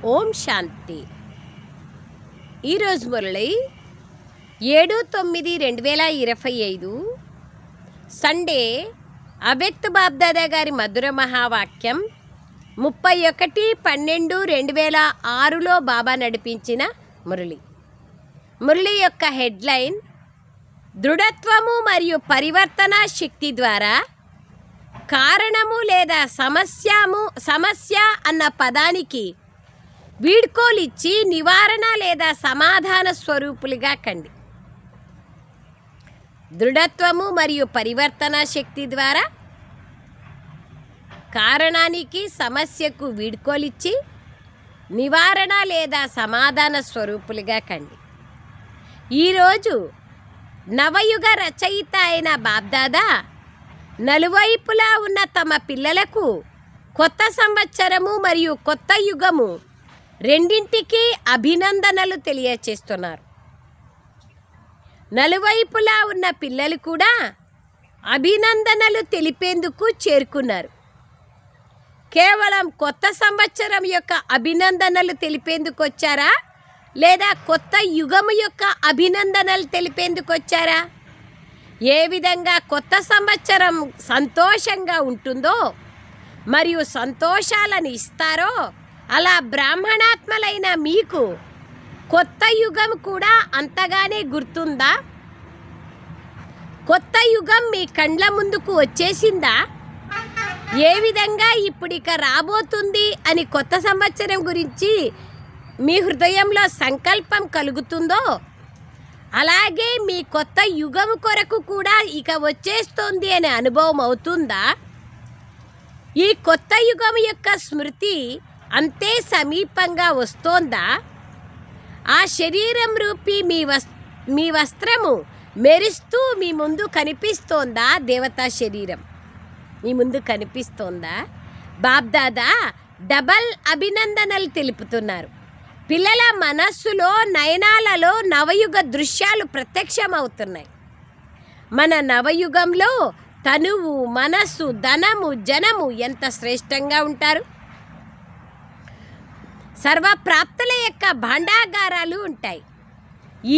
ఓం శాంతి. ఈరోజు మురళి 7/9/2025 సండే. అవ్యక్త బాబ్దాదా గారి మధుర మహావాక్యం 31/12/2006లో బాబా నడిపించిన మురళి. మురళి యొక్క హెడ్లైన్ దృఢత్వము మరియు పరివర్తన శక్తి ద్వారా కారణము లేదా సమస్య అన్న పదానికి వీడ్కోలిచ్చి నివారణ లేదా సమాధాన స్వరూపులుగా కండి. దృఢత్వము మరియు పరివర్తన శక్తి ద్వారా కారణానికి సమస్యకు వీడ్కోలిచ్చి నివారణ లేదా సమాధాన స్వరూపులుగా కండి. ఈరోజు నవయుగ రచయిత అయిన బాబ్దాదా నలువైపులా ఉన్న తమ పిల్లలకు కొత్త సంవత్సరము మరియు కొత్త యుగము రెండింటికి అభినందనలు తెలియచేస్తున్నారు. నలువైపులా ఉన్న పిల్లలు కూడా అభినందనలు తెలిపేందుకు చేరుకున్నారు. కేవలం కొత్త సంవత్సరం యొక్క అభినందనలు తెలిపేందుకు వచ్చారా, లేదా కొత్త యుగము యొక్క అభినందనలు తెలిపేందుకు వచ్చారా? ఏ విధంగా కొత్త సంవత్సరం సంతోషంగా ఉంటుందో మరియు సంతోషాలను ఇస్తారో, అలా బ్రాహ్మణాత్మలైన మీకు కొత్త యుగం కూడా అంతగానే గుర్తుందా? కొత్త యుగం మీ కండ్ల ముందుకు వచ్చేసిందా? ఏ విధంగా ఇప్పుడిక రాబోతుంది అని కొత్త సంవత్సరం గురించి మీ హృదయంలో సంకల్పం కలుగుతుందో, అలాగే మీ కొత్త యుగం కొరకు కూడా ఇక వచ్చేస్తోంది అనే అనుభవం అవుతుందా? ఈ కొత్త యుగం యొక్క స్మృతి అంతే సమీపంగా వస్తోందా? ఆ శరీరం రూపీ మీ వస్త్రము మెరుస్తూ మీ ముందు కనిపిస్తోందా? దేవతా శరీరం మీ ముందు కనిపిస్తోందా? బాబ్దాదా డబల్ అభినందనలు తెలుపుతున్నారు. పిల్లల మనస్సులో, నయనాలలో నవయుగ దృశ్యాలు ప్రత్యక్షమవుతున్నాయి. మన నవయుగంలో తనువు, మనస్సు, ధనము, జనము ఎంత శ్రేష్టంగా ఉంటారు. సర్వప్రాప్తుల యొక్క భాండాగారాలు ఉంటాయి.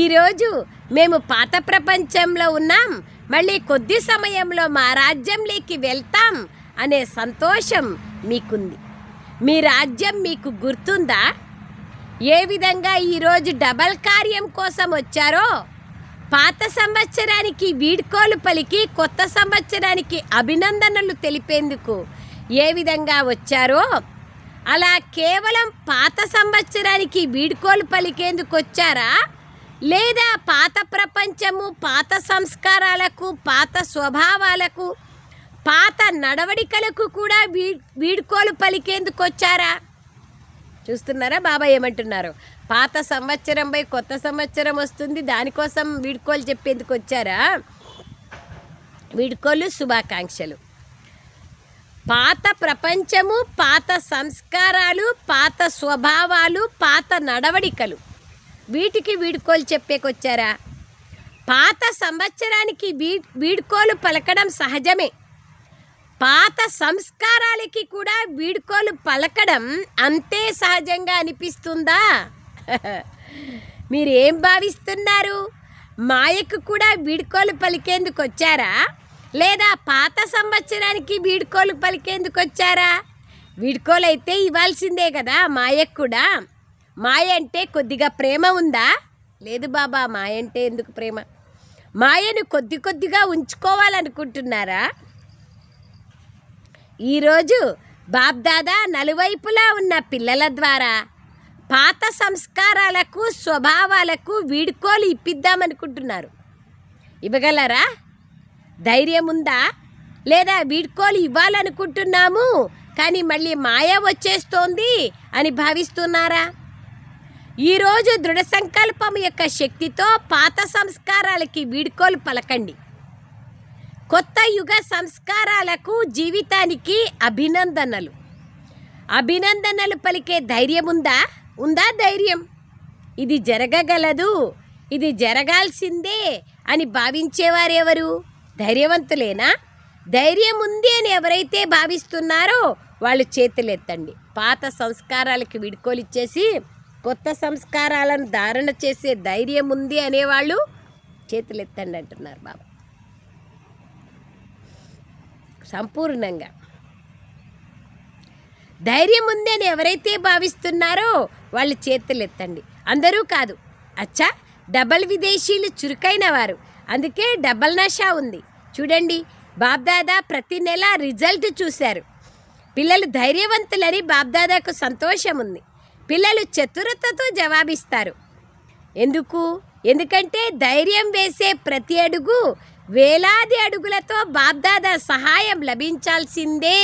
ఈరోజు మేము పాత ప్రపంచంలో ఉన్నాం, మళ్ళీ కొద్ది సమయంలో మా రాజ్యంలోకి వెళ్తాం అనే సంతోషం మీకుంది. మీ రాజ్యం మీకు గుర్తుందా? ఏ విధంగా ఈరోజు డబల్ కార్యం కోసం వచ్చారో, పాత సంవత్సరానికి వీడ్కోలు పలికి కొత్త సంవత్సరానికి అభినందనలు తెలిపేందుకు ఏ విధంగా వచ్చారో, అలా కేవలం పాత సంవత్సరానికి వీడ్కోలు పలికేందుకు వచ్చారా, లేదా పాత ప్రపంచము, పాత సంస్కారాలకు, పాత స్వభావాలకు, పాత నడవడికలకు కూడా వీడ్కోలు పలికేందుకు వచ్చారా? చూస్తున్నారా బాబా ఏమంటున్నారు? పాత సంవత్సరం పై కొత్త సంవత్సరం వస్తుంది, దానికోసం వీడ్కోలు చెప్పేందుకు వచ్చారా? వీడ్కోలు, శుభాకాంక్షలు. పాత ప్రపంచము, పాత సంస్కారాలు, పాత స్వభావాలు, పాత నడవడికలు, వీటికి వీడ్కోలు చెప్పేకొచ్చారా? పాత సంవత్సరానికి వీడ్కోలు పలకడం సహజమే. పాత సంస్కారాలకి కూడా వీడ్కోలు పలకడం అంతే సహజంగా అనిపిస్తుందా? మీరు ఏం భావిస్తున్నారు? మాయకు కూడా వీడ్కోలు పలికేందుకు వచ్చారా, లేదా పాత సంవత్సరానికి వీడ్కోలు పలికేందుకు వచ్చారా? వీడ్కోలు అయితే ఇవ్వాల్సిందే కదా మాయకు కూడా. మాయ అంటే కొద్దిగా ప్రేమ ఉందా? లేదు బాబా, మాయ అంటే ఎందుకు ప్రేమ? మాయను కొద్దిగా ఉంచుకోవాలనుకుంటున్నారా? ఈరోజు బాబ్దాదా నలువైపులా ఉన్న పిల్లల ద్వారా పాత సంస్కారాలకు, స్వభావాలకు వీడ్కోలు ఇప్పిద్దామనుకుంటున్నారు. ఇవ్వగలరా? ధైర్యం ఉందా? లేదా వీడ్కోలు ఇవ్వాలనుకుంటున్నాము కానీ మళ్ళీ మాయ వచ్చేస్తోంది అని భావిస్తున్నారా? ఈరోజు దృఢ సంకల్పం యొక్క శక్తితో పాత సంస్కారాలకి వీడ్కోలు పలకండి. కొత్త యుగ సంస్కారాలకు, జీవితానికి అభినందనలు. అభినందనలు పలికే ధైర్యం ఉందా? ధైర్యం. ఇది జరగగలదు, ఇది జరగాల్సిందే అని భావించేవారెవరు? ధైర్యవంతులేనా? ధైర్యం ఉంది అని ఎవరైతే భావిస్తున్నారో వాళ్ళు చేతులు ఎత్తండి. పాత సంస్కారాలకి వీడ్కోలు ఇచ్చేసి కొత్త సంస్కారాలను ధారణ చేసే ధైర్యం ఉంది అనేవాళ్ళు చేతులు ఎత్తండి అంటున్నారు బాబా. సంపూర్ణంగా ధైర్యం ఉంది అని ఎవరైతే భావిస్తున్నారో వాళ్ళు చేతులు ఎత్తండి. అందరూ కాదు, అచ్చా డబల్ విదేశీయులు చురుకైన వారు, అందుకే డబల్ నషా ఉంది. చూడండి, బాబ్దాదా ప్రతి నెల రిజల్ట్ చూశారు. పిల్లలు ధైర్యవంతులని బాబ్దాదాకు సంతోషం ఉంది. పిల్లలు చతురతతో జవాబిస్తారు. ఎందుకంటే ధైర్యం వేసే ప్రతి అడుగు వేలాది అడుగులతో బాబ్దాదా సహాయం లభించాల్సిందే.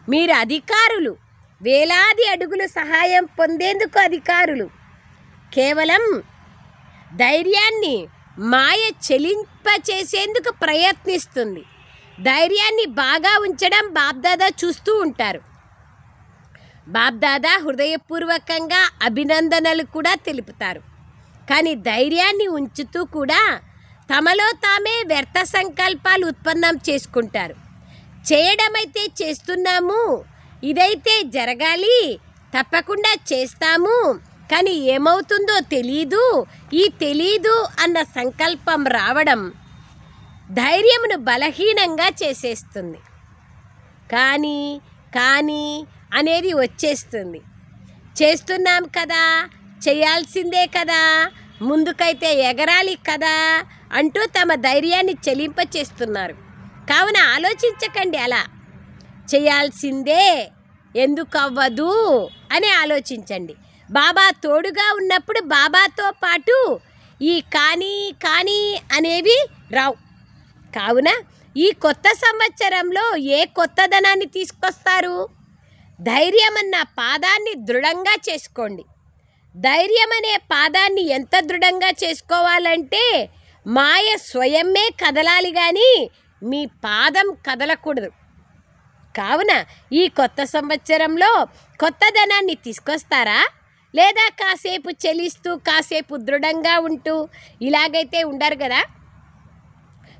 మీరు అధికారులు, వేలాది అడుగులు సహాయం పొందేందుకు అధికారులు. కేవలం ధైర్యాన్ని మాయ చెలింపచేసేందుకు ప్రయత్నిస్తుంది. ధైర్యాన్ని బాగా ఉంచడం బాబ్దాదా చూస్తూ ఉంటారు. బాబ్దాదా హృదయపూర్వకంగా అభినందనలు కూడా తెలుపుతారు. కానీ ధైర్యాన్ని ఉంచుతూ కూడా తమలో తామే వ్యర్థ సంకల్పాలు ఉత్పన్నం చేసుకుంటారు. చేయడమైతే చేస్తున్నాము, ఇదైతే జరగాలి, తప్పకుండా చేస్తాము, కానీ ఏమవుతుందో తెలీదు అన్న సంకల్పం రావడం ధైర్యమును బలహీనంగా చేసేస్తుంది. కానీ అనేది వచ్చేస్తుంది. చేస్తున్నాం కదా, చేయాల్సిందే కదా, ముందుకైతే ఎగరాలి కదా అంటూ తమ ధైర్యాన్ని చెలింపచేస్తున్నారు. కావున ఆలోచించకండి, అలా చేయాల్సిందే ఎందుకు అవ్వదు అని ఆలోచించండి. బాబా తోడుగా ఉన్నప్పుడు బాబాతో పాటు ఈ కానీ అనేవి రావు. కావున ఈ కొత్త సంవత్సరంలో ఏ కొత్తదనాన్ని తీసుకొస్తారు? ధైర్యం అన్న పాదాన్ని దృఢంగా చేసుకోండి. ధైర్యం అనే పాదాన్ని ఎంత దృఢంగా చేసుకోవాలంటే మాయ స్వయమే కదలాలి, కానీ మీ పాదం కదలకూడదు. కావున ఈ కొత్త సంవత్సరంలో కొత్తదనాన్ని తీసుకొస్తారా, లేదా కాసేపు చెలిస్తూ కాసేపు దృఢంగా ఉంటూ ఇలాగైతే ఉండరు కదా.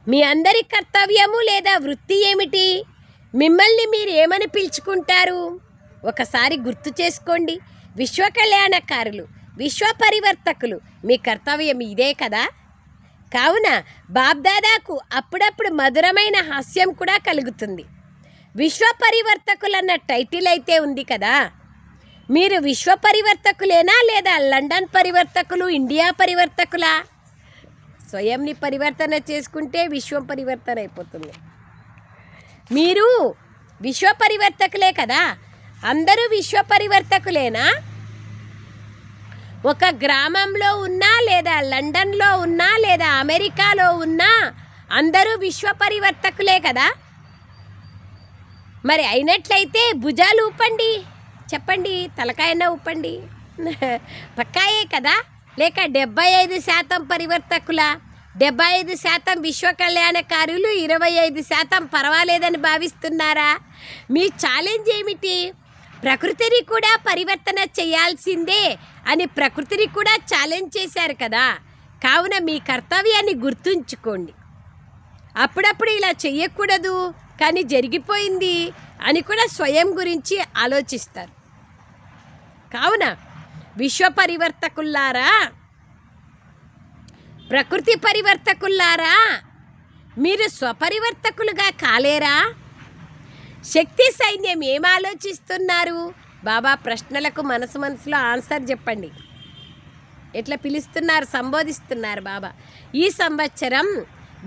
మీ అందరి కర్తవ్యము లేదా వృత్తి ఏమిటి? మిమ్మల్ని మీరు ఏమని పిలుచుకుంటారు? ఒకసారి గుర్తు చేసుకోండి. విశ్వ కళ్యాణకారులు, విశ్వ పరివర్తకులు, మీ కర్తవ్యం ఇదే కదా. కావున బాబ్దాదాకు అప్పుడప్పుడు మధురమైన హాస్యం కూడా కలుగుతుంది. విశ్వ పరివర్తకులన్న టైటిల్ అయితే ఉంది కదా. మీరు విశ్వ పరివర్తకులేనా, లేదా లండన్ పరివర్తకులు, ఇండియా పరివర్తకులా? స్వయంని పరివర్తన చేసుకుంటే విశ్వం పరివర్తన అయిపోతుంది. మీరు విశ్వ పరివర్తకులే కదా. అందరూ విశ్వ పరివర్తకులేనా? ఒక గ్రామంలో ఉన్నా, లేదా లండన్లో ఉన్నా, లేదా అమెరికాలో ఉన్నా అందరూ విశ్వ పరివర్తకులే కదా. మరి అయినట్లయితే భుజాలు ఊపండి, చెప్పండి, తలకాయన ఊపండి. పక్కాయే కదా. లేక 75% పరివర్తకుల, 75% విశ్వ కళ్యాణకారులు, 25% పర్వాలేదని భావిస్తున్నారా? మీ ఛాలెంజ్ ఏమిటి? ప్రకృతిని కూడా పరివర్తన చేయాల్సిందే అని ప్రకృతిని కూడా ఛాలెంజ్ చేశారు కదా. కావున మీ కర్తవ్యాన్ని గుర్తుంచుకోండి. అప్పుడప్పుడు ఇలా చెయ్యకూడదు కానీ జరిగిపోయింది అని కూడా స్వయం గురించి ఆలోచిస్తారు. కావున విశ్వ పరివర్తకుల్లారా, ప్రకృతి పరివర్తకుల్లారా, మీరు స్వపరివర్తకులుగా కాలేరా? శక్తి సైన్యం ఏం ఆలోచిస్తున్నారు? బాబా ప్రశ్నలకు మనసులో ఆన్సర్ చెప్పండి. ఎట్లా పిలుస్తున్నారు, సంబోధిస్తున్నారు బాబా. ఈ సంవత్సరం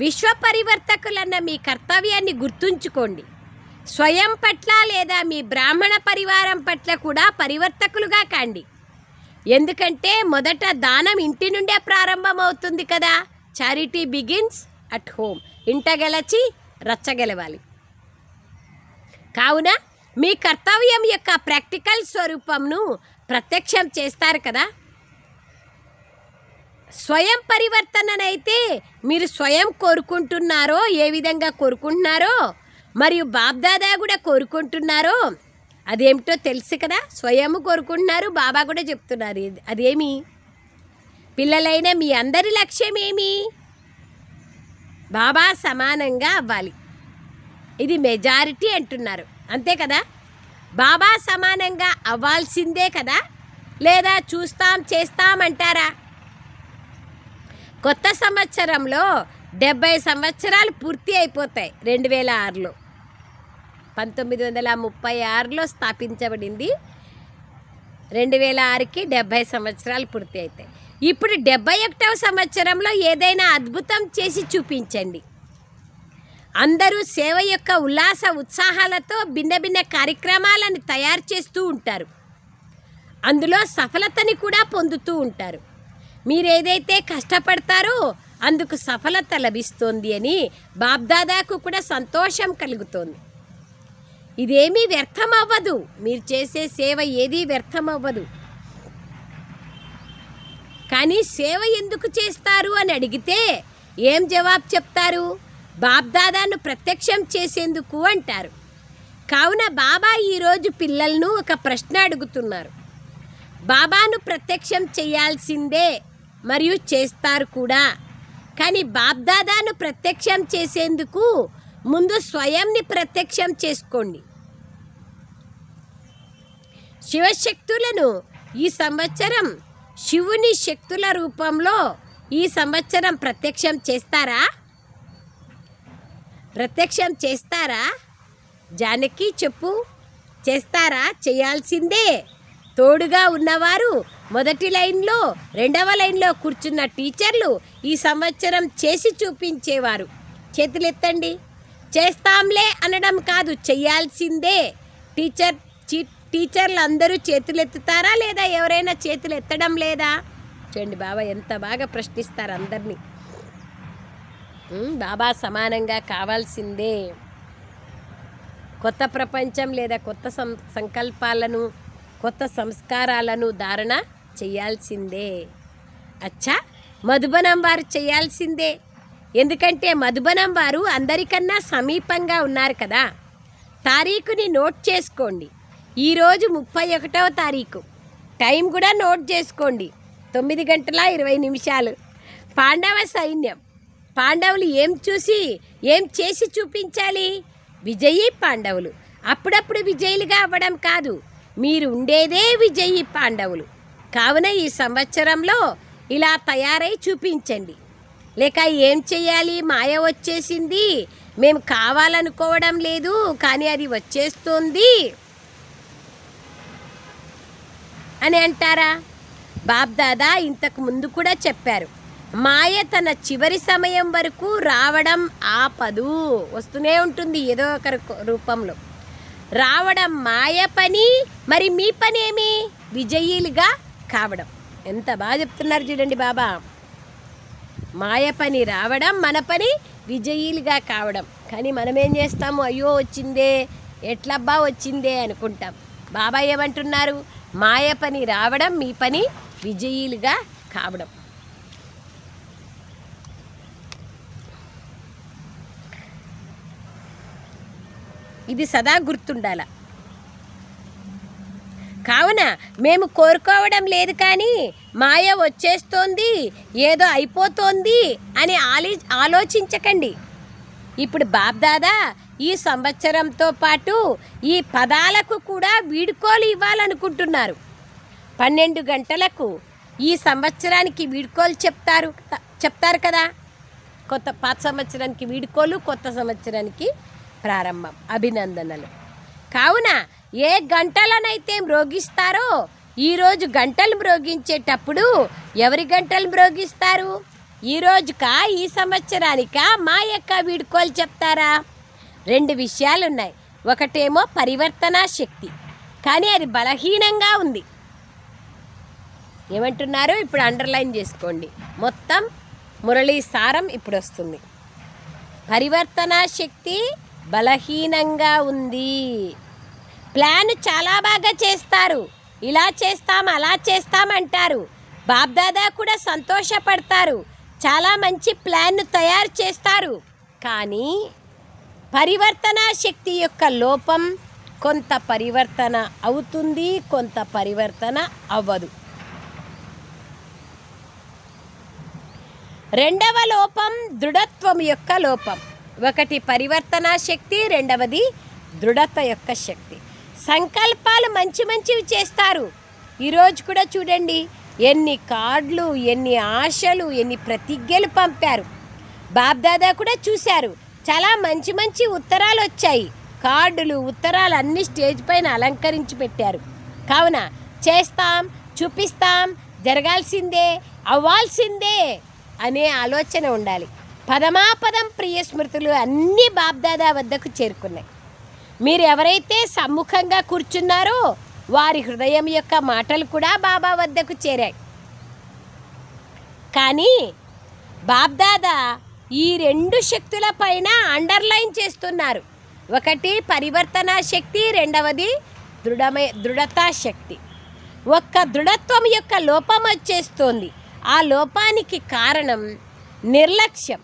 విశ్వ పరివర్తకులన్న మీ కర్తవ్యాన్ని గుర్తుంచుకోండి. స్వయం పట్ల లేదా మీ బ్రాహ్మణ పరివారం పట్ల కూడా పరివర్తకులుగా కాండి. ఎందుకంటే మొదట దానం ఇంటి నుండే ప్రారంభమవుతుంది కదా. Charity begins at home. ఇంట గెలచి రచ్చగెలవాలి. కావున మీ కర్తవ్యం యొక్క ప్రాక్టికల్ స్వరూపంను ప్రత్యక్షం చేస్తారు కదా. స్వయం పరివర్తననైతే మీరు స్వయం కోరుకుంటున్నారో, ఏ విధంగా కోరుకుంటున్నారో, మరియు బాబ్దాదా కూడా కోరుకుంటున్నారో అదేమిటో తెలుసు కదా. స్వయం కోరుకుంటున్నారు, బాబా కూడా చెప్తున్నారు. అదేమి? పిల్లలైన మీ అందరి లక్ష్యం ఏమి? బాబా సమానంగా అవ్వాలి. ఇది మెజారిటీ అంటున్నారు, అంతే కదా. బాబా సమానంగా అవ్వాల్సిందే కదా, లేదా చూస్తాం చేస్తామంటారా? కొత్త సంవత్సరంలో 70 సంవత్సరాలు పూర్తి అయిపోతాయి. 2006లో 1936లో స్థాపించబడింది. 2006కి 70 సంవత్సరాలు పూర్తి అవుతాయి. ఇప్పుడు 71వ సంవత్సరంలో ఏదైనా అద్భుతం చేసి చూపించండి. అందరూ సేవ యొక్క ఉల్లాస ఉత్సాహాలతో భిన్న భిన్న కార్యక్రమాలను తయారు చేస్తూ ఉంటారు. అందులో సఫలతని కూడా పొందుతూ ఉంటారు. మీరేదైతే కష్టపడతారో అందుకు సఫలత లభిస్తోంది అని బాబ్దాదాకు కూడా సంతోషం కలుగుతోంది. ఇదేమీ వ్యర్థం అవ్వదు. మీరు చేసే సేవ ఏదీ వ్యర్థం అవ్వదు. కానీ సేవ ఎందుకు చేస్తారు అని అడిగితే ఏం జవాబు చెప్తారు? బాబ్దాదాను ప్రత్యక్షం చేసేందుకు అంటారు. కావున బాబా ఈరోజు పిల్లలను ఒక ప్రశ్న అడుగుతున్నారు. బాబాను ప్రత్యక్షం చేయాల్సిందే మరియు చేస్తారు కూడా. కానీ బాబ్దాదాను ప్రత్యక్షం చేసేందుకు ముందు స్వయంని ప్రత్యక్షం చేసుకోండి. శివశక్తులను ఈ సంవత్సరం శివుని శక్తుల రూపంలో ఈ సంవత్సరం ప్రత్యక్షం చేస్తారా? ప్రత్యక్షం చేస్తారా? జానకి చెప్పు, చేస్తారా? చేయాల్సిందే. తోడుగా ఉన్నవారు మొదటి లైన్లో, రెండవ లైన్లో కూర్చున్న టీచర్లు ఈ సంవత్సరం చేసి చూపించేవారు. చేతులెత్తండి. చేస్తాంలే అనడం కాదు, చెయ్యాల్సిందే. టీచర్లు అందరూ చేతులు ఎత్తుతారా లేదా ఎవరైనా చేతులు ఎత్తడం లేదా? చూడండి బాబా ఎంత బాగా ప్రశ్నిస్తారు అందరినీ. బాబా సమానంగా కావాల్సిందే. కొత్త ప్రపంచం లేదా కొత్త సంకల్పాలను, కొత్త సంస్కారాలను ధారణ చేయాల్సిందే. అచ్చా, మధుబనం వారు చేయాల్సిందే. ఎందుకంటే మధుబనం వారు అందరికన్నా సమీపంగా ఉన్నారు కదా. తారీఖుని నోట్ చేసుకోండి. ఈరోజు 31వ తారీఖు. టైం కూడా నోట్ చేసుకోండి. 9:20. పాండవ సైన్యం. పాండవులు ఏం చేసి చూపించాలి? విజయీ పాండవులు. అప్పుడప్పుడు విజయులుగా అవ్వడం కాదు, మీరు ఉండేదే విజయీ పాండవులు. కావున ఈ సంవత్సరంలో ఇలా తయారై చూపించండి. లేక ఏం చేయాలి? మాయ వచ్చేసింది, మేము కావాలనుకోవడం లేదు కానీ అది వచ్చేస్తుంది అని అంటారా? బాబ్దాదా ఇంతకు ముందు కూడా చెప్పారు, మాయ తన చివరి సమయం వరకు రావడం ఆపదు. వస్తూనే ఉంటుంది ఏదో ఒక రూపంలో. రావడం మాయ పని, మరి మీ పని ఏమి? విజయీలుగా కావడం. ఎంత బాగా చెప్తున్నారు చూడండి బాబా. మాయ పని రావడం, మన పని విజయీలుగా కావడం. కానీ మనం ఏం చేస్తాము? అయ్యో వచ్చిందే, ఎట్లబ్బా వచ్చిందే అనుకుంటాం. బాబా ఏమంటున్నారు? మాయ పని రావడం, మీ పని విజయీలుగా కావడం. ఇది సదా గుర్తుండాల. కావున మేము కోరుకోవడం లేదు కానీ మాయ వచ్చేస్తోంది, ఏదో అయిపోతోంది అని ఆలోచించకండి. ఇప్పుడు బాబ్దాదా ఈ సంవత్సరంతో పాటు ఈ పదాలకు కూడా వీడ్కోలు ఇవ్వాలనుకుంటున్నారు. 12 గంటలకు ఈ సంవత్సరానికి వీడ్కోలు చెప్తారు కదా. పాత సంవత్సరానికి వీడ్కోలు, కొత్త సంవత్సరానికి ప్రారంభం, అభినందనలు. కావున ఏ గంటలనైతే మ్రోగిస్తారో ఈరోజు గంటలు మ్రోగించేటప్పుడు ఎవరి గంటలు మ్రోగిస్తారు? ఈ రోజుకా, ఈ సంవత్సరానికా మా యొక్క వీడ్కోలు చెప్తారా? 2 విషయాలు ఉన్నాయి. ఒకటేమో పరివర్తనా శక్తి, కానీ అది బలహీనంగా ఉంది. ఏమంటున్నారు? ఇప్పుడు అండర్లైన్ చేసుకోండి. మొత్తం మురళీ సారం ఇప్పుడు వస్తుంది. పరివర్తనా శక్తి బలహీనంగా ఉంది. ప్లాన్ చాలా బాగా చేస్తారు, ఇలా చేస్తాం అలా చేస్తామంటారు. బాబ్దాదా కూడా సంతోషపడతారు, చాలా మంచి ప్లాన్ను తయారు చేస్తారు. కానీ పరివర్తనా శక్తి యొక్క లోపం, కొంత పరివర్తన అవుతుంది, కొంత పరివర్తన అవ్వదు. రెండవ లోపం దృఢత్వం యొక్క లోపం. ఒకటి పరివర్తనా శక్తి, రెండవది దృఢత యొక్క శక్తి. సంకల్పాలు మంచి మంచివి చేస్తారు. ఈరోజు కూడా చూడండి, ఎన్ని కార్డులు, ఎన్ని ఆశలు, ఎన్ని ప్రతిజ్ఞలు పంపారు. బాబ్దాదా కూడా చూశారు, చాలా మంచి మంచి ఉత్తరాలు వచ్చాయి. కార్డులు, ఉత్తరాలు అన్నీ స్టేజ్ పైన అలంకరించి పెట్టారు. కావున చేస్తాం, చూపిస్తాం, జరగాల్సిందే, అవ్వాల్సిందే అనే ఆలోచన ఉండాలి. పదమాపదం ప్రియ స్మృతులు అన్నీ బాబ్దాదా వద్దకు చేరుకున్నాయి. మీరు ఎవరైతే సమ్ముఖంగా కూర్చున్నారో వారి హృదయం యొక్క మాటలు కూడా బాబా వద్దకు చేరాయి. కానీ బాబ్దాదా ఈ రెండు శక్తుల పైన అండర్లైన్ చేస్తున్నారు. ఒకటి పరివర్తన శక్తి, రెండవది దృఢతా శక్తి. ఒక్క దృఢత్వం యొక్క లోపం వచ్చేస్తోంది. ఆ లోపానికి కారణం నిర్లక్ష్యం,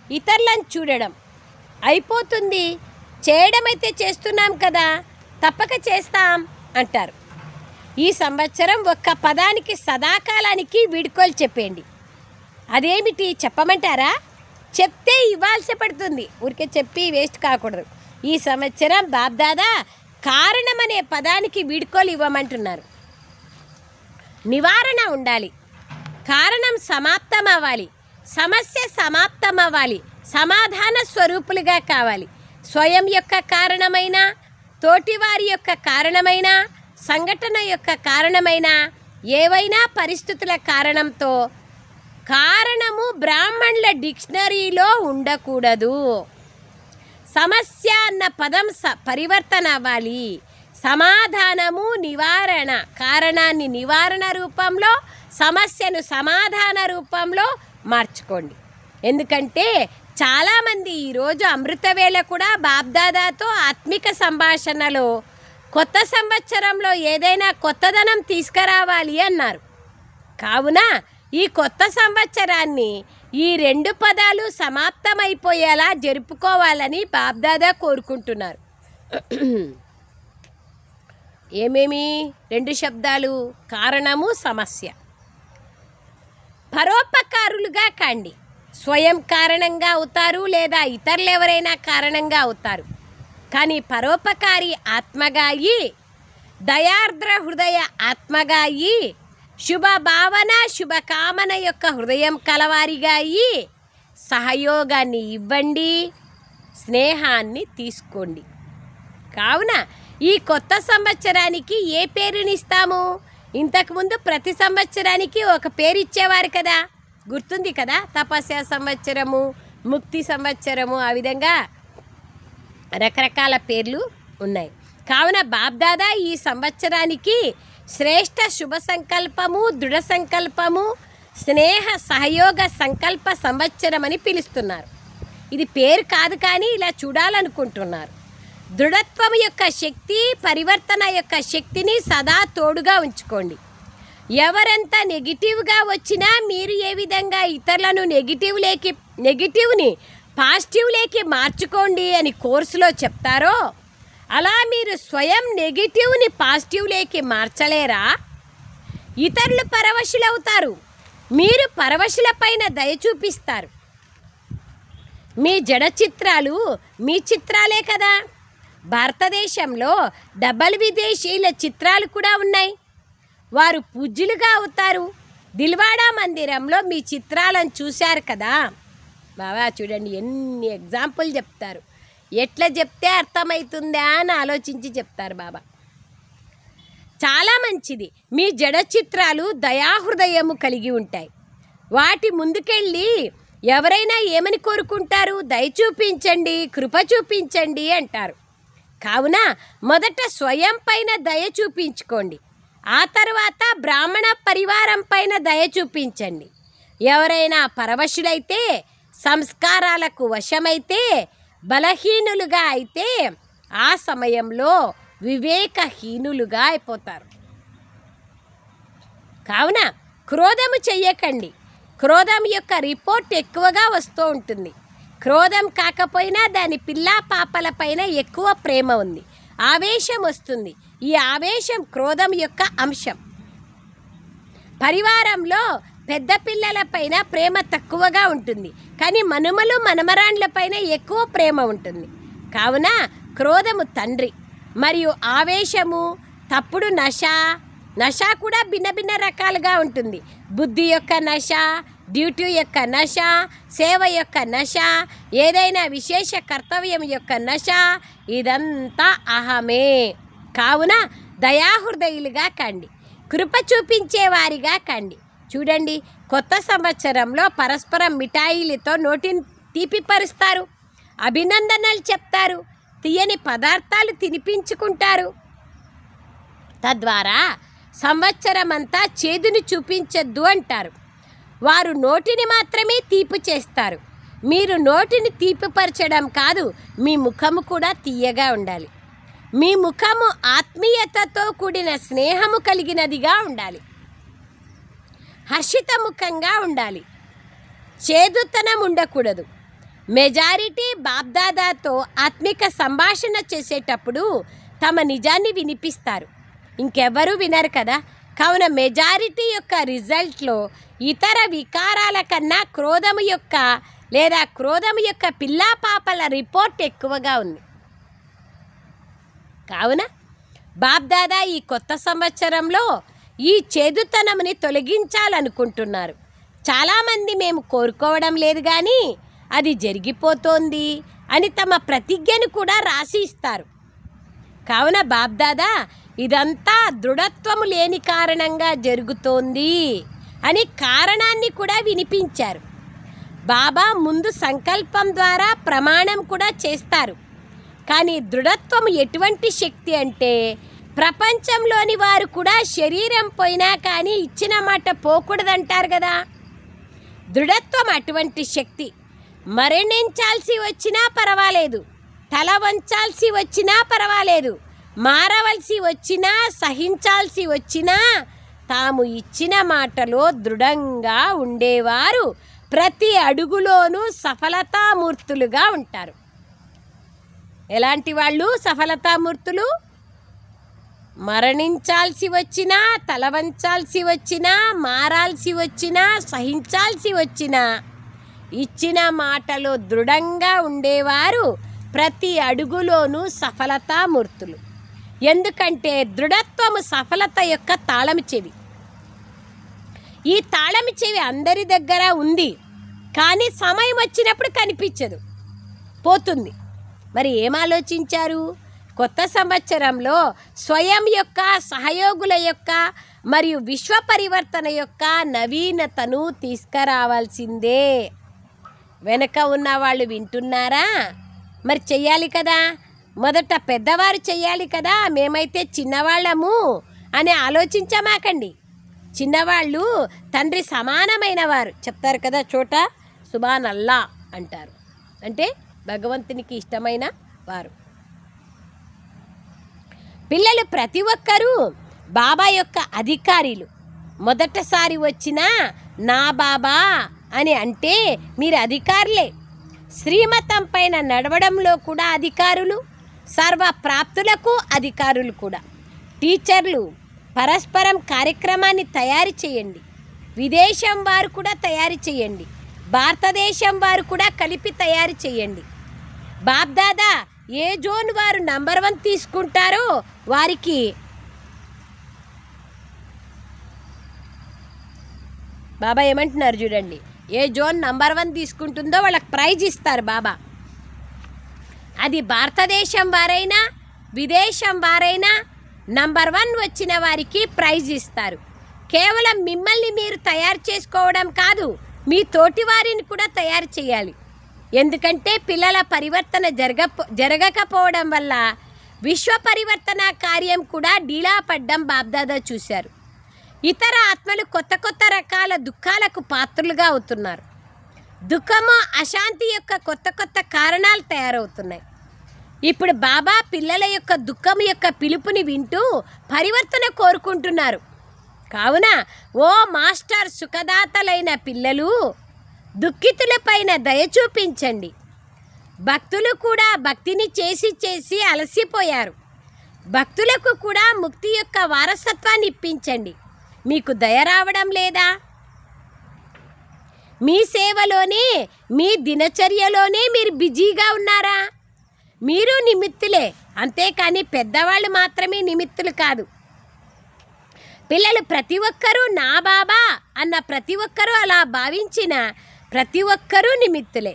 ఇతరులను చూడడం. అయిపోతుంది, చేయడం అయితే చేస్తున్నాం కదా, తప్పక చేస్తాం అంటారు. ఈ సంవత్సరం ఒక్క పదానికి సదాకాలానికి వీడ్కోలు చెప్పండి. అదేమిటి చెప్పమంటారా? చెప్తే ఇవ్వాల్సి పడుతుంది, ఊరికే చెప్పి వేస్ట్ కాకూడదు. ఈ సంవత్సరం బాబ్దాదా కారణం అనే పదానికి వీడ్కోలు ఇవ్వమంటున్నారు. నివారణ ఉండాలి, కారణం సమాప్తం అవ్వాలి, సమస్య సమాప్తం అవ్వాలి, సమాధాన స్వరూపులుగా కావాలి. స్వయం యొక్క కారణమైన, తోటివారి యొక్క కారణమైన, సంఘటన యొక్క కారణమైన, ఏవైనా పరిస్థితుల కారణంతో కారణము బ్రాహ్మణుల డిక్షనరీలో ఉండకూడదు. సమస్య అన్న పదం పరివర్తన అవ్వాలి. సమాధానము నివారణ, కారణాన్ని నివారణ రూపంలో, సమస్యను సమాధాన రూపంలో మార్చుకోండి. ఎందుకంటే చాలామంది ఈరోజు అమృతవేళ కూడా బాబ్దాదాతో ఆత్మిక సంభాషణలో కొత్త సంవత్సరంలో ఏదైనా కొత్తదనం తీసుకురావాలి అన్నారు. కావున ఈ కొత్త సంవత్సరాన్ని ఈ రెండు పదాలు సమాప్తమైపోయేలా జరుపుకోవాలని బాబ్దాదా కోరుకుంటున్నారు. ఏమేమి రెండు శబ్దాలు? కారణము, సమస్య. పరోపకారులుగా కండి. స్వయం కారణంగా అవుతారు లేదా ఇతరులు ఎవరైనా కారణంగా అవుతారు. కానీ పరోపకారి ఆత్మగా అయ్యి, దయార్ద్ర హృదయ ఆత్మగా అయ్యి, శుభ భావన శుభకామన యొక్క హృదయం కలవారిగా అయ్యి సహయోగాన్ని ఇవ్వండి, స్నేహాన్ని తీసుకోండి. కావున ఈ కొత్త సంవత్సరానికి ఏ పేరునిస్తాము? ఇంతకుముందు ప్రతి సంవత్సరానికి ఒక పేరు ఇచ్చేవారు కదా, గుర్తుంది కదా? తపస్య సంవత్సరము, ముక్తి సంవత్సరము, ఆ విధంగా రకరకాల పేర్లు ఉన్నాయి. కావున బాబ్దాదా ఈ సంవత్సరానికి శ్రేష్ఠ శుభ సంకల్పము, దృఢ సంకల్పము, స్నేహ సహయోగ సంకల్ప సంవత్సరం అని పిలుస్తున్నారు. ఇది పేరు కాదు, కానీ ఇలా చూడాలనుకుంటున్నారు. దృఢత్వం యొక్క శక్తి, పరివర్తన యొక్క శక్తిని సదా తోడుగా ఉంచుకోండి. ఎవరెంత నెగిటివ్గా వచ్చినా మీరు ఏ విధంగా ఇతరులను నెగిటివ్ని పాజిటివ్లోకి మార్చుకోండి అని కోర్సులో చెప్తారో, అలా మీరు స్వయం నెగిటివ్ని పాజిటివ్లోకి మార్చలేరా? ఇతరులు పరవశులవుతారు, మీరు పరవశులపైన దయ చూపిస్తారు. మీ జడ చిత్రాలు మీ చిత్రాలే కదా. భారతదేశంలో డబల్ విదేశీయుల చిత్రాలు కూడా ఉన్నాయి. వారు పూజ్యులుగా అవుతారు. దిల్వాడా మందిరంలో మీ చిత్రాలను చూశారు కదా. బాబా చూడండి ఎన్ని ఎగ్జాంపుల్ చెప్తారు. ఎట్లా చెప్తే అర్థమవుతుందా అని ఆలోచించి చెప్తారు బాబా. చాలా మంచిది. మీ జడ చిత్రాలు దయాహృదయము కలిగి ఉంటాయి. వాటి ముందుకెళ్ళి ఎవరైనా ఏమని కోరుకుంటారు? దయ చూపించండి, కృప చూపించండి అంటారు. కావున మొదట స్వయం పైన దయ చూపించుకోండి, ఆ తర్వాత బ్రాహ్మణ పరివారం పైన దయ చూపించండి. ఎవరైనా పరవశులైతే, సంస్కారాలకు వశమైతే, బలహీనులుగా అయితే ఆ సమయంలో వివేకహీనులుగా అయిపోతారు. కావున క్రోధము చెయ్యకండి. క్రోధం యొక్క రిపోర్ట్ ఎక్కువగా వస్తూ ఉంటుంది. క్రోధం కాకపోయినా దాని పిల్లా పాపల పైన ఎక్కువ ప్రేమ ఉంది, ఆవేశం వస్తుంది. ఈ ఆవేశం క్రోధం యొక్క అంశం. పరివారంలో పెద్ద పిల్లల పైన ప్రేమ తక్కువగా ఉంటుంది, కానీ మనుమలు మనమరాండ్ల పైన ఎక్కువ ప్రేమ ఉంటుంది. కావున క్రోధము తండ్రి, మరియు ఆవేశము, తప్పుడు నశ కూడా భిన్న భిన్న రకాలుగా ఉంటుంది. బుద్ధి యొక్క నశ, డ్యూటీ యొక్క నశ, సేవ యొక్క నశ, ఏదైనా విశేష కర్తవ్యం యొక్క నశ, ఇదంతా అహమే. కావున దయాహృదయులుగా కండి, కృప చూపించేవారిగా కండి. చూడండి, కొత్త సంవత్సరంలో పరస్పరం మిఠాయిలతో నోటిని తీపిపరుస్తారు, అభినందనలు చెప్తారు, తీయని పదార్థాలు తినిపించుకుంటారు. తద్వారా సంవత్సరం అంతా చేదుని చూపించొద్దు అంటారు. వారు నోటిని మాత్రమే తీపి చేస్తారు. మీరు నోటిని తీపిపరచడం కాదు, మీ ముఖము కూడా తీయగా ఉండాలి. మీ ముఖము ఆత్మీయతతో కూడిన స్నేహము కలిగినదిగా ఉండాలి. హర్షితముఖంగా ఉండాలి. చేదుతనం ఉండకూడదు. మెజారిటీ బాబ్దాదాతో ఆత్మిక సంభాషణ చేసేటప్పుడు తమ నిజాన్ని వినిపిస్తారు, ఇంకెవరూ వినరు కదా. కావున మెజారిటీ యొక్క రిజల్ట్లో ఇతర వికారాల కన్నా క్రోధము యొక్క పిల్లా పాపల రిపోర్ట్ ఎక్కువగా ఉంది. కావున బాబ్దాదా ఈ కొత్త సంవత్సరంలో ఈ చేదుతనముని తొలగించాలనుకుంటున్నారు. చాలామంది మేము కోరుకోవడం లేదు కానీ అది జరిగిపోతోంది అని తమ ప్రతిజ్ఞను కూడా రాసి ఇస్తారు. కావున బాబ్దాదా ఇదంతా దృఢత్వము లేని కారణంగా జరుగుతోంది అని కారణాన్ని కూడా వినిపించారు. బాబా ముందు సంకల్పం ద్వారా ప్రమాణం కూడా చేస్తారు. కానీ దృఢత్వము ఎటువంటి శక్తి అంటే ప్రపంచంలోని వారు కూడా శరీరం పోయినా కానీ ఇచ్చిన మాట పోకూడదంటారు కదా. దృఢత్వం అటువంటి శక్తి. మరణించాల్సి వచ్చినా పర్వాలేదు, తల వంచాల్సి వచ్చినా పర్వాలేదు, మారవలసి వచ్చినా సహించాల్సి వచ్చినా తాము ఇచ్చిన మాటలో దృఢంగా ఉండేవారు ప్రతి అడుగులోనూ సఫలతామూర్తులుగా ఉంటారు. ఎలాంటి వాళ్ళు సఫలతామూర్తులు? మరణించాల్సి వచ్చినా, తల వంచాల్సి వచ్చినా, మారాల్సి వచ్చినా, సహించాల్సి వచ్చినా ఇచ్చిన మాటలో దృఢంగా ఉండేవారు ప్రతి అడుగులోనూ సఫలతామూర్తులు. ఎందుకంటే దృఢత్వము సఫలత యొక్క తాళం చెవి. ఈ తాళం చెవి అందరి దగ్గర ఉంది, కానీ సమయం వచ్చినప్పుడు కనిపించదు, పోతుంది. మరి ఏం ఆలోచించారు? కొత్త సంవత్సరంలో స్వయం యొక్క, సహయోగుల యొక్క మరియు విశ్వ పరివర్తన యొక్క నవీనతను తీసుకురావాల్సిందే. వెనక ఉన్న వాళ్ళు వింటున్నారా? మరి చెయ్యాలి కదా. మొదట పెద్దవారు చెయ్యాలి కదా. మేమైతే చిన్నవాళ్ళము అని ఆలోచించమాకండి. చిన్నవాళ్ళు తండ్రి సమానమైన వారు చెప్తారు కదా, చోట సుబాన్ అల్లా అంటారు, అంటే భగవంతునికి ఇష్టమైన వారు. పిల్లలు ప్రతి ఒక్కరూ బాబా యొక్క అధికారులు. మొదటిసారి వచ్చినా నా బాబా అని అంటే మీరు అధికారులే. శ్రీమతం పైన నడవడంలో కూడా అధికారులు, సర్వప్రాప్తులకు అధికారులు కూడా. టీచర్లు పరస్పరం కార్యక్రమాన్ని తయారు చేయండి. విదేశం వారు కూడా తయారు చేయండి, భారతదేశం వారు కూడా కలిపి తయారు చేయండి. బాబ్దాదా ఏ జోన్ వారు నంబర్ 1 తీసుకుంటారో వారికి బాబా ఏమంటున్నారు చూడండి, ఏ జోన్ నంబర్ 1 తీసుకుంటుందో వాళ్ళకి ప్రైజ్ ఇస్తారు బాబా. అది భారతదేశం వారైనా విదేశం వారైనా నంబర్ 1 వచ్చిన వారికి ప్రైజ్ ఇస్తారు. కేవలం మిమ్మల్ని మీరు తయారు చేసుకోవడం కాదు, మీ తోటి వారిని కూడా తయారు చేయాలి. ఎందుకంటే పిల్లల పరివర్తన జరగకపోవడం వల్ల విశ్వ పరివర్తన కార్యం కూడా డీలా పడ్డం బాబ్దాదా చూశారు. ఇతర ఆత్మలు కొత్త కొత్త రకాల దుఃఖాలకు పాత్రలుగా అవుతున్నారు. దుఃఖము, అశాంతి యొక్క కొత్త కొత్త కారణాలు తయారవుతున్నాయి. ఇప్పుడు బాబా పిల్లల యొక్క దుఃఖం యొక్క పిలుపుని వింటూ పరివర్తన కోరుకుంటున్నారు. కావున ఓ మాస్టర్ సుఖదాతలైన పిల్లలు, దుఃఖితులపైన దయ చూపించండి. భక్తులు కూడా భక్తిని చేసి చేసి అలసిపోయారు. భక్తులకు కూడా ముక్తి యొక్క వారసత్వాన్ని ఇప్పించండి. మీకు దయ రావడం లేదా? మీ సేవలోనే, మీ దినచర్యలోనే మీరు బిజీగా ఉన్నారా? మీరు నిమిత్తులే, అంతేకాని పెద్దవాళ్ళు మాత్రమే నిమిత్తులు కాదు. పిల్లలు ప్రతి ఒక్కరూ నా బాబా అన్న ప్రతి ఒక్కరూ అలా భావించిన ప్రతి ఒక్కరూ నిమిత్తులే.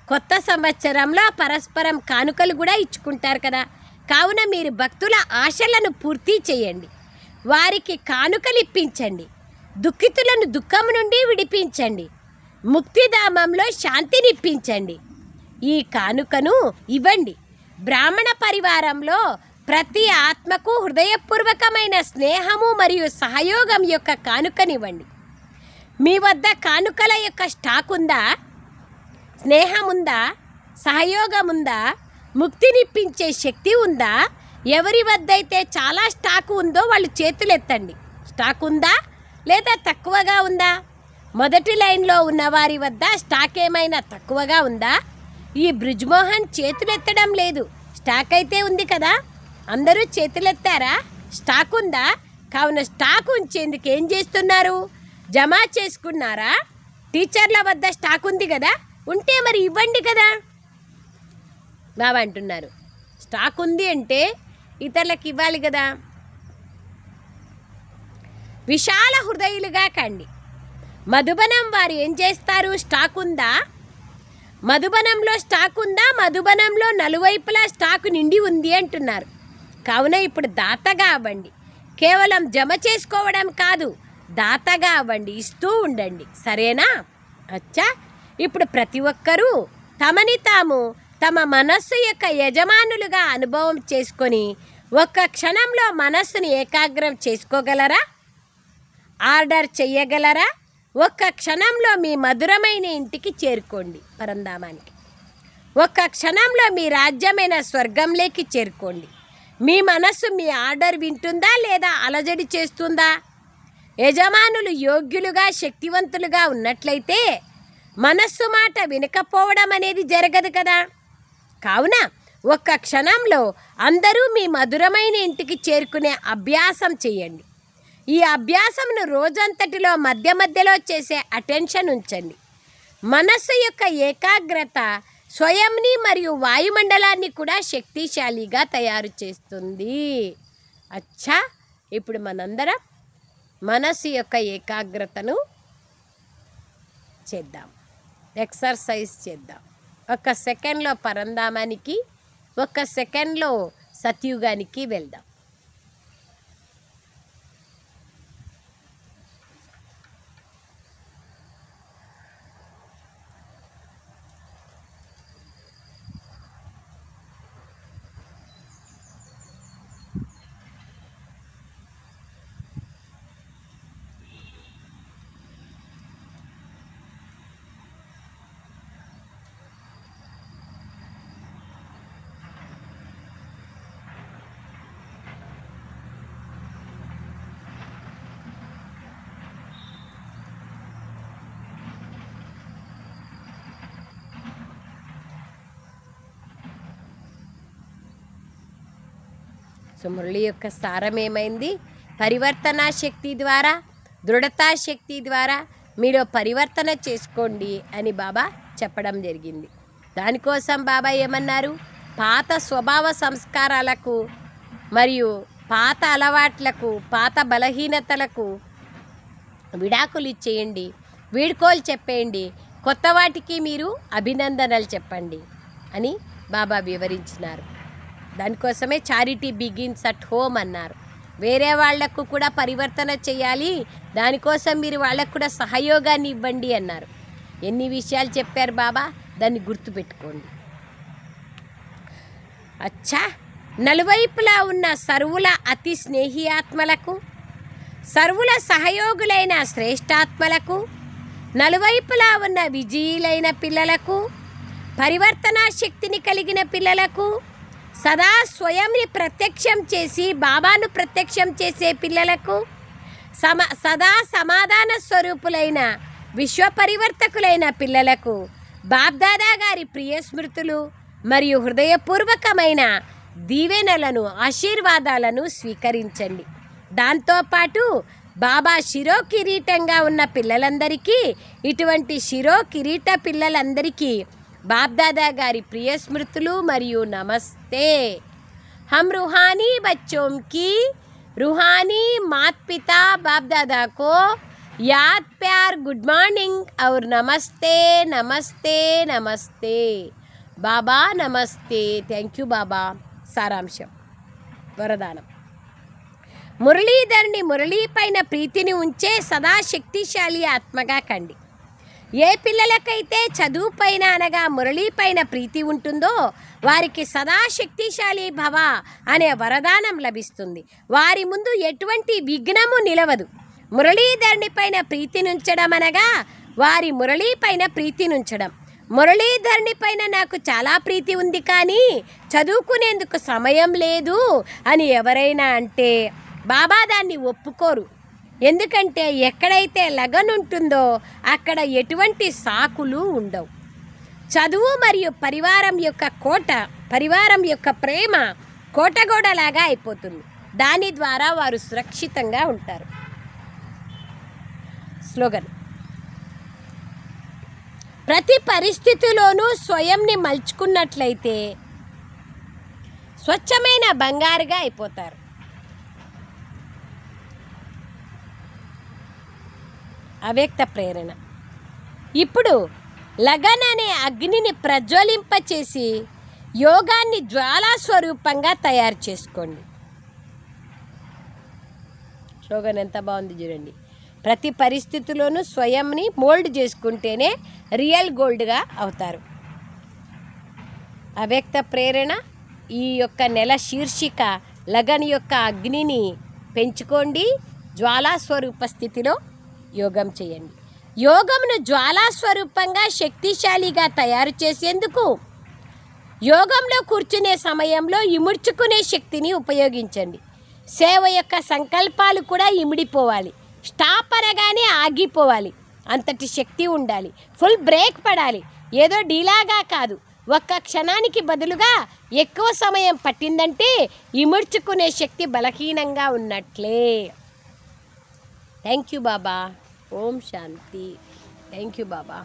కొత్త సంవత్సరంలో పరస్పరం కానుకలు కూడా ఇచ్చుకుంటారు కదా. కావున మీరు భక్తుల ఆశలను పూర్తి చేయండి, వారికి కానుకలు ఇప్పించండి, దుఃఖితులను దుఃఖం నుండి విడిపించండి, ముక్తిధామంలో శాంతినిప్పించండి. ఈ కానుకను ఇవ్వండి. బ్రాహ్మణ పరివారంలో ప్రతి ఆత్మకు హృదయపూర్వకమైన స్నేహము మరియు సహయోగం యొక్క కానుకనివ్వండి. మీ వద్ద కానుకల యొక్క స్టాక్ ఉందా? స్నేహం ఉందా? సహయోగం ఉందా? ముక్తినిప్పించే శక్తి ఉందా? ఎవరి వద్ద అయితే చాలా స్టాక్ ఉందో వాళ్ళు చేతులు ఎత్తండి. స్టాక్ ఉందా లేదా తక్కువగా ఉందా? మొదటి లైన్లో ఉన్న వారి వద్ద స్టాక్ ఏమైనా తక్కువగా ఉందా? ఈ బ్రిజ్మోహన్ చేతులెత్తడం లేదు, స్టాక్ అయితే ఉంది కదా. అందరూ చేతులెత్తారా? స్టాక్ ఉందా? కావున స్టాక్ ఉంచేందుకు ఏం చేస్తున్నారు? జమ చేసుకున్నారా? టీచర్ల వద్ద స్టాక్ ఉంది కదా, ఉంటే మరి ఇవ్వండి కదా. బాబా అంటున్నారు స్టాక్ ఉంది అంటే ఇతరులకు ఇవ్వాలి కదా. విశాల హృదయులుగా కండి. మధుబనం వారు ఏం చేస్తారు? స్టాక్ ఉందా? మధుబనంలో స్టాక్ ఉందా? మధుబనంలో నలువైపులా స్టాక్ నిండి ఉంది అంటున్నారు. కావున ఇప్పుడు దాతగా అవ్వండి. కేవలం జమ చేసుకోవడం కాదు, దాతగా అవ్వండి, ఇస్తూ ఉండండి. సరేనా? అచ్చా, ఇప్పుడు ప్రతి ఒక్కరూ తమని తాము తమ మనస్సు యొక్క యజమానులుగా అనుభవం చేసుకొని ఒక్క క్షణంలో మనస్సుని ఏకాగ్రం చేసుకోగలరా? ఆర్డర్ చెయ్యగలరా? ఒక్క క్షణంలో మీ మధురమైన ఇంటికి చేరుకోండి, పరంధామానికి. ఒక్క క్షణంలో మీ రాజ్యమైన స్వర్గంలోకి చేరుకోండి. మీ మనస్సు మీ ఆర్డర్ వింటుందా లేదా అలజడి చేస్తుందా? యజమానులు యోగ్యులుగా శక్తివంతులుగా ఉన్నట్లయితే మనస్సు మాట వినకపోవడం అనేది జరగదు కదా. కావున ఒక్క క్షణంలో అందరూ మీ మధురమైన ఇంటికి చేరుకునే అభ్యాసం చేయండి. ఈ అభ్యాసంను రోజంతటిలో మధ్య మధ్యలో చేసే అటెన్షన్ ఉంచండి. మనస్సు యొక్క ఏకాగ్రత స్వయంని మరియు వాయుమండలాన్ని కూడా శక్తిశాలిగా తయారు చేస్తుంది. అచ్చా, ఇప్పుడు మనందరం మనస్సు యొక్క ఏకాగ్రతను చేద్దాం, ఎక్సర్సైజ్ చేద్దాం. ఒక సెకండ్లో పరంధామానికి, ఒక సెకండ్లో సత్యుగానికి వెళ్దాం. సో మురళి యొక్క సారం ఏమైంది? పరివర్తనా శక్తి ద్వారా, దృఢతా శక్తి ద్వారా మీలో పరివర్తన చేసుకోండి అని బాబా చెప్పడం జరిగింది. దానికోసం బాబా ఏమన్నారు? పాత స్వభావ సంస్కారాలకు మరియు పాత అలవాట్లకు, పాత బలహీనతలకు విడాకులు ఇచ్చేయండి, వీడ్కోలు చెప్పేయండి, కొత్త వాటికి మీరు అభినందనలు చెప్పండి అని బాబా వివరించినారు. దానికోసమే చారిటీ బిగిన్స్ అట్ హోమ్ అన్నారు. వేరే వాళ్లకు కూడా పరివర్తన చేయాలి, దానికోసం మీరు వాళ్ళకు కూడా సహయోగాన్ని ఇవ్వండి అన్నారు. ఎన్ని విషయాలు చెప్పారు బాబా, దాన్ని గుర్తుపెట్టుకోండి. అచ్చా, నలువైపులా ఉన్న సర్వుల అతి స్నేహి ఆత్మలకు, సర్వుల సహయోగులైన శ్రేష్ఠాత్మలకు, నలువైపులా ఉన్న విజయులైన పిల్లలకు, పరివర్తనా శక్తిని కలిగిన పిల్లలకు, సదా స్వయంని ప్రత్యక్షం చేసి బాబాను ప్రత్యక్షం చేసే పిల్లలకు, సదా సమాధాన స్వరూపులైన విశ్వపరివర్తకులైన పిల్లలకు బాబ్దాదా గారి ప్రియ స్మృతులు మరియు హృదయపూర్వకమైన దీవెనలను, ఆశీర్వాదాలను స్వీకరించండి. దాంతోపాటు బాబా శిరో కిరీటంగా ఉన్న పిల్లలందరికీ, ఇటువంటి శిరో కిరీట పిల్లలందరికీ బాబ్దాదా గారి ప్రియ స్మృతులు మరియు నమస్తే. हम रूहानी बच्चों की रूहानी माता पिता बाप दादा को याद प्यार गुड మార్నింగ్ और नमस्ते नमस्ते नमस्ते బాబా నమస్తే థ్యాంక్ యూ బాబా. సారాంశం వరదానం. మురళీధరుని మురళీ పైన ప్రీతిని ఉంచే సదా శక్తిశాలి ఆత్మగా కండి. ఏ పిల్లలకైతే చదువు పైన అనగా మురళీ పైన ప్రీతి ఉంటుందో వారికి సదా శక్తిశాలి భవ అనే వరదానం లభిస్తుంది. వారి ముందు ఎటువంటి విఘ్నము నిలవదు. మురళీధరుని పైన ప్రీతినుంచడం అనగా వారి మురళీ పైన ప్రీతినుంచడం. మురళీధరుని పైన నాకు చాలా ప్రీతి ఉంది కానీ చదువుకునేందుకు సమయం లేదు అని ఎవరైనా అంటే బాబా దాన్ని ఒప్పుకోరు. ఎందుకంటే ఎక్కడైతే లగన్ ఉంటుందో అక్కడ ఎటువంటి సాకులు ఉండవు. చదువు మరియు పరివారం యొక్క ప్రేమ కోటగోడలాగా అయిపోతుంది. దాని ద్వారా వారు సురక్షితంగా ఉంటారు. స్లోగన్. ప్రతి పరిస్థితిలోనూ స్వయంని మలుచుకున్నట్లయితే స్వచ్ఛమైన బంగారుగా అయిపోతారు. అవ్యక్త ప్రేరణ. ఇప్పుడు లగన్ అనే అగ్నిని ప్రజ్వలింపచేసి యోగాన్ని జ్వాలా స్వరూపంగా తయారు చేసుకోండి. స్లోగన్ ఎంత బాగుంది చూడండి. ప్రతి పరిస్థితిలోనూ స్వయంని మోల్డ్ చేసుకుంటేనే రియల్ గోల్డ్గా అవుతారు. అవ్యక్త ప్రేరణ. ఈ యొక్క నెల శీర్షిక లగన్ యొక్క అగ్నిని పెంచుకోండి, జ్వాలా స్వరూప స్థితిలో యోగం చేయండి. యోగమును జ్వాలా స్వరూపంగా శక్తిశాలిగా తయారు చేసేందుకు యోగంలో కూర్చునే సమయంలో ఇముడ్చుకునే శక్తిని ఉపయోగించండి. సేవ యొక్క సంకల్పాలు కూడా ఇమిడిపోవాలి. స్టాప్ అనగానే ఆగిపోవాలి. అంతటి శక్తి ఉండాలి. ఫుల్ బ్రేక్ పడాలి. ఏదో డీలాగా కాదు. ఒక్క క్షణానికి బదులుగా ఎక్కువ సమయం పట్టిందంటే ఇముడ్చుకునే శక్తి బలహీనంగా ఉన్నట్లే. Thank you Baba. ఓం శాంతి. Thank you Baba.